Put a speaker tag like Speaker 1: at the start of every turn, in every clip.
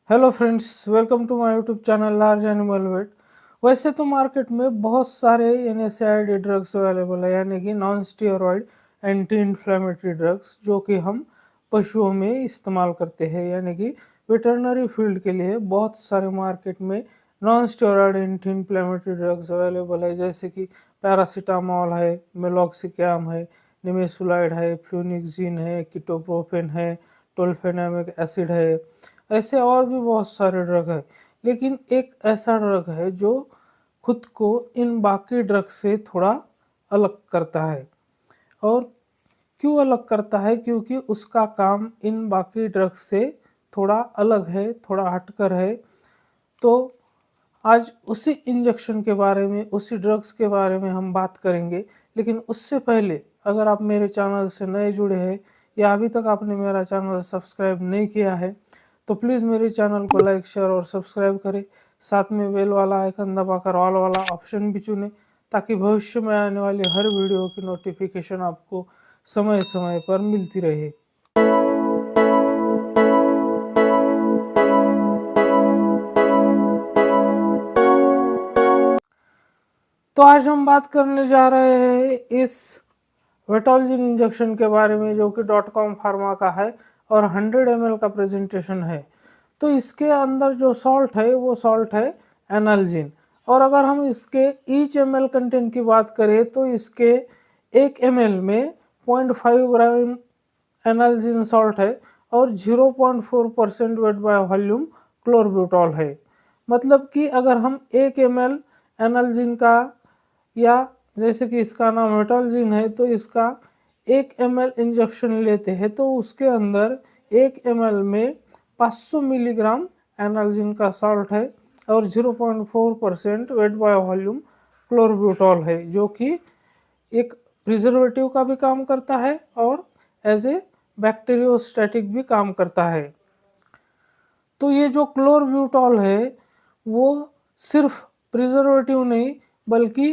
Speaker 1: Hello friends, welcome to my YouTube channel large animal vet. वैसे तो market में बहुत सारे एनएसएआईडी ड्रग्स अवेलेबल है, यानी कि non steroid anti inflammatory drugs, जो कि हम पशुओं में इस्तेमाल करते हैं। यानी कि वेटरनरी फील्ड के लिए बहुत सारे मार्केट में non steroid anti inflammatory drugs available है, जैसे कि पैरासीटामोल है, मेलॉक्सिकैम है, निमेसुलाइड है, फ्लूनिक्सिन है, कीटोप्रोफेन है, टोल्फेनामिक एसिड है। ऐसे और भी बहुत सारे ड्रग है, लेकिन एक ऐसा ड्रग है जो खुद को इन बाकी ड्रग से थोड़ा अलग करता है। और क्यों अलग करता है? क्योंकि उसका काम इन बाकी ड्रग्स से थोड़ा अलग है, थोड़ा हटकर है। तो आज उसी इंजेक्शन के बारे में, उसी ड्रग्स के बारे में हम बात करेंगे। लेकिन उससे पहले, अगर आप मेरे चैनल से नए जुड़े हैं या अभी तक आपने मेरा चैनल सब्सक्राइब नहीं किया है, तो प्लीज़ मेरे चैनल को लाइक, शेयर और सब्सक्राइब करें। साथ में बेल वाला आइकन दबाकर ऑल वाला ऑप्शन भी चुनें, ताकि भविष्य में आने वाली हर वीडियो की नोटिफिकेशन आपको समय समय पर मिलती रहे। तो आज हम बात करने जा रहे हैं इस वेटोल्जिन इंजेक्शन के बारे में, जो कि .com फार्मा का है और 100 ml का प्रेजेंटेशन है। तो इसके अंदर जो सॉल्ट है वो सॉल्ट है एनाल्जिन। और अगर हम इसके ईच ml कंटेंट की बात करें तो इसके 1 ml में 0.5 ग्राम एनाल्जिन सॉल्ट है और 0.4% वेट बाय वॉल्यूम क्लोरब्यूटॉल है। मतलब कि अगर हम 1 ml एनाल्जिन का, या जैसे कि इसका नाम वेटोल्जिन है, तो इसका 1 ml इंजेक्शन लेते हैं तो उसके अंदर 1 ml में 500 मिलीग्राम एनाल्जिन का सॉल्ट है और 0.4% वेट बाय वॉल्यूम क्लोरब्यूटॉल है, जो कि एक प्रिजर्वेटिव का भी काम करता है और एज ए बैक्टीरियोस्टैटिक भी काम करता है। तो ये जो क्लोरब्यूटॉल है वो सिर्फ प्रिजर्वेटिव नहीं, बल्कि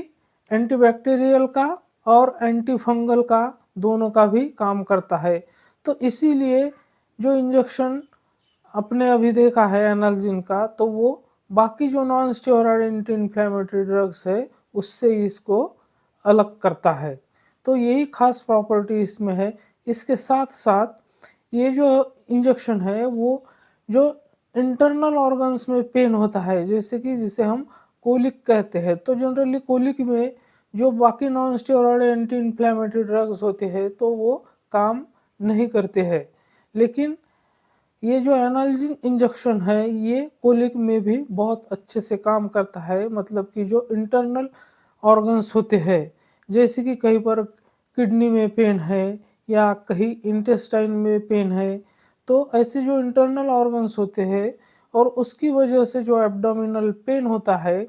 Speaker 1: एंटीबैक्टीरियल का और एंटी फंगल का, दोनों का भी काम करता है। तो इसीलिए जो इंजेक्शन अपने अभी देखा है एनाल्जिन का, तो वो बाकी जो non steroid anti inflammatory drugs है उससे इसको अलग करता है। तो यही खास प्रॉपर्टी इसमें है। इसके साथ साथ ये जो इंजेक्शन है वो जो इंटरनल ऑर्गन्स में पेन होता है, जैसे कि जिसे हम कोलिक कहते हैं, तो जनरली कोलिक में जो बाकी non steroid anti inflammatory drugs होते हैं तो वो काम नहीं करते हैं। लेकिन ये जो एनाल्जिन इंजेक्शन है ये कोलिक में भी बहुत अच्छे से काम करता है। मतलब कि जो इंटरनल ऑर्गन्स होते हैं, जैसे कि कहीं पर किडनी में पेन है या कहीं इंटेस्टाइन में पेन है, तो ऐसे जो इंटरनल ऑर्गन्स होते हैं और उसकी वजह से जो एब्डोमिनल पेन होता है,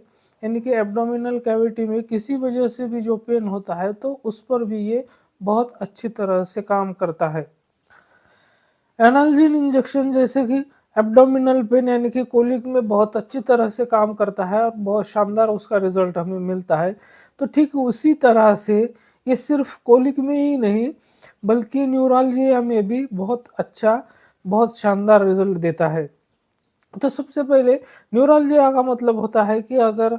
Speaker 1: यानी कि एब्डोमिनल कैविटी में किसी वजह से भी जो पेन होता है, तो उस पर भी ये बहुत अच्छी तरह से काम करता है। एनाल्जिन इंजेक्शन जैसे कि एब्डोमिनल पेन यानी कि कोलिक में बहुत अच्छी तरह से काम करता है और बहुत शानदार उसका रिजल्ट हमें मिलता है। तो ठीक उसी तरह से ये सिर्फ कोलिक में ही नहीं, बल्कि न्यूरोलजिया में भी बहुत अच्छा, बहुत शानदार रिजल्ट देता है। तो सबसे पहले न्यूरोलजिया का मतलब होता है कि अगर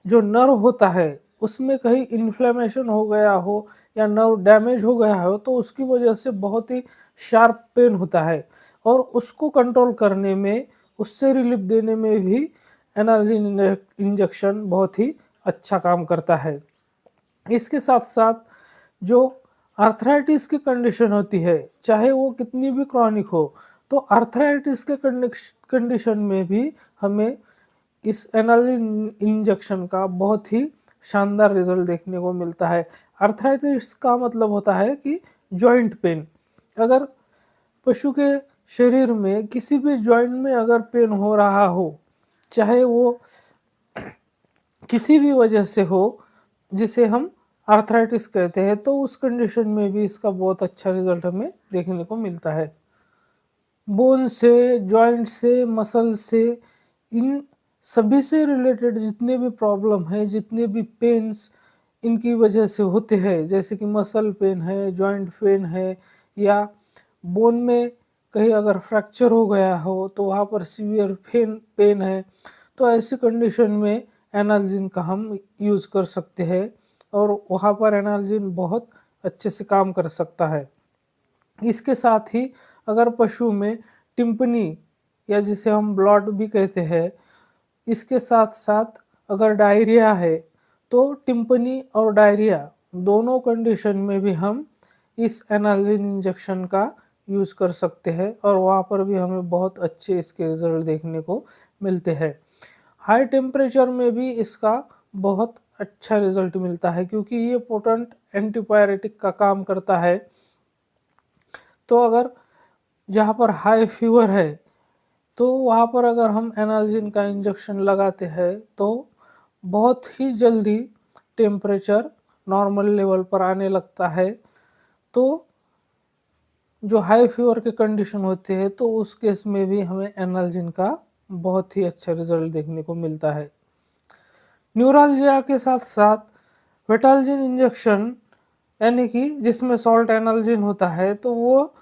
Speaker 1: जो नर्व होता है उसमें कहीं इन्फ्लेमेशन हो गया हो या नर्व डैमेज हो गया हो, तो उसकी वजह से बहुत ही शार्प पेन होता है और उसको कंट्रोल करने में, उससे रिलीफ देने में भी एनाल्जिन इंजेक्शन बहुत ही अच्छा काम करता है। इसके साथ साथ जो आर्थराइटिस की कंडीशन होती है, चाहे वो कितनी भी क्रॉनिक हो, तो आर्थराइटिस के कंडीशन में भी हमें इस एनाल्जिन इंजेक्शन का बहुत ही शानदार रिजल्ट देखने को मिलता है। आर्थराइटिस का मतलब होता है कि जॉइंट पेन। अगर पशु के शरीर में किसी भी जॉइंट में अगर पेन हो रहा हो, चाहे वो किसी भी वजह से हो, जिसे हम आर्थराइटिस कहते हैं, तो उस कंडीशन में भी इसका बहुत अच्छा रिजल्ट हमें देखने को मिलता है। बोन से, जॉइंट से, मसल से, इन सभी से रिलेटेड जितने भी प्रॉब्लम है, जितने भी पेन्स इनकी वजह से होते हैं, जैसे कि मसल पेन है, जॉइंट पेन है, या बोन में कहीं अगर फ्रैक्चर हो गया हो तो वहाँ पर सीवियर पेन है, तो ऐसी कंडीशन में एनाल्जिन का हम यूज़ कर सकते हैं और वहाँ पर एनाल्जिन बहुत अच्छे से काम कर सकता है। इसके साथ ही अगर पशु में टिम्पनी या जिसे हम ब्लॉट भी कहते हैं, इसके साथ-साथ अगर डायरिया है, तो टिम्पनी और डायरिया दोनों कंडीशन में भी हम इस एनाल्जिन इंजेक्शन का यूज़ कर सकते हैं और वहाँ पर भी हमें बहुत अच्छे इसके रिज़ल्ट देखने को मिलते हैं। हाई टेम्परेचर में भी इसका बहुत अच्छा रिज़ल्ट मिलता है क्योंकि ये पोटेंट एंटीपायरेटिक का काम करता है। तो अगर जहाँ पर हाई फीवर है, तो वहाँ पर अगर हम एनाल्जिन का इंजेक्शन लगाते हैं, तो बहुत ही जल्दी टेम्परेचर नॉर्मल लेवल पर आने लगता है। तो जो हाई फीवर के कंडीशन होते हैं, तो उस केस में भी हमें एनाल्जिन का बहुत ही अच्छा रिज़ल्ट देखने को मिलता है। न्यूरल्जिया के साथ-साथ वेटाल्जिन इंजेक्शन यानी कि जिसमें सॉल्ट एनाल्जिन होता है, तो वो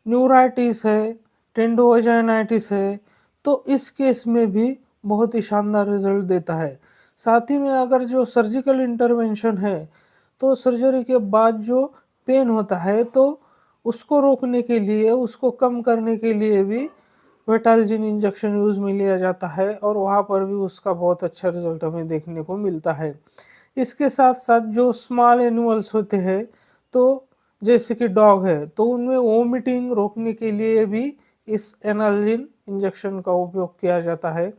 Speaker 1: न्यूराइटिस है, टेंडोवाजाइनाइटिस है, तो इस केस में भी बहुत ही शानदार रिज़ल्ट देता है। साथ ही में अगर जो सर्जिकल इंटरवेंशन है, तो सर्जरी के बाद जो पेन होता है, तो उसको रोकने के लिए, उसको कम करने के लिए भी वेटाल्जिन इंजेक्शन यूज़ में लिया जाता है और वहाँ पर भी उसका बहुत अच्छा रिज़ल्ट हमें देखने को मिलता है। इसके साथ-साथ जो स्मॉल एनिमल्स होते हैं, तो जैसे कि डॉग है, तो उनमें वोमिटिंग रोकने के लिए भी इस एनाल्जिन इंजेक्शन का उपयोग किया जाता है।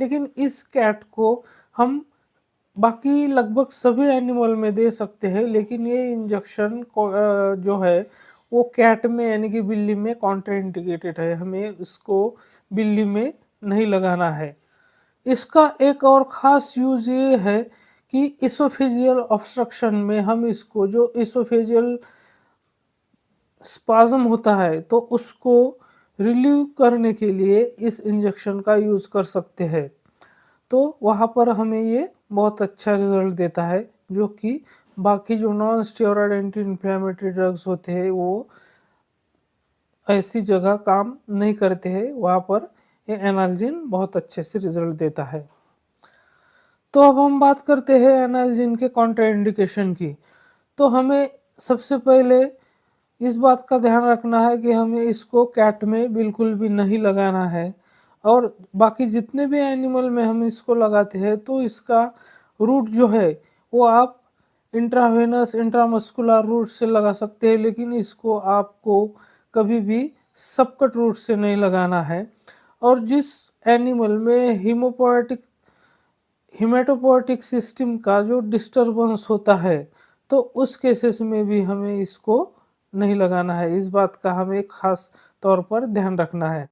Speaker 1: लेकिन इस कैट को हम बाकी लगभग सभी एनिमल में दे सकते हैं, लेकिन ये इंजेक्शन जो है वो कैट में यानी कि बिल्ली में कॉन्ट्राइंडिकेटेड है, हमें इसको बिल्ली में नहीं लगाना है। इसका एक और ख़ास यूज़ ये है कि इसोफेजियल ऑब्स्ट्रक्शन में हम इसको जो इसोफेजियल स्पाज़म होता है, तो उसको रिलीव करने के लिए इस इंजेक्शन का यूज़ कर सकते हैं। तो वहाँ पर हमें ये बहुत अच्छा रिज़ल्ट देता है, जो कि बाकी जो non steroid anti inflammatory drugs होते हैं, वो ऐसी जगह काम नहीं करते हैं, वहाँ पर ये एनाल्जिन बहुत अच्छे से रिज़ल्ट देता है। तो अब हम बात करते हैं एनाल्जिन के कॉन्ट्राइंडिकेशन की। तो हमें सबसे पहले इस बात का ध्यान रखना है कि हमें इसको कैट में बिल्कुल भी नहीं लगाना है और बाकी जितने भी एनिमल में हम इसको लगाते हैं, तो इसका रूट जो है वो आप इंट्रावेनस इंट्रामस्कुलर रूट से लगा सकते हैं, लेकिन इसको आपको कभी भी सबकट रूट से नहीं लगाना है। और जिस एनिमल में हिमेटोपोएटिक सिस्टम का जो डिस्टर्बेंस होता है, तो उस केसेस में भी हमें इसको नहीं लगाना है। इस बात का हमें खास तौर पर ध्यान रखना है।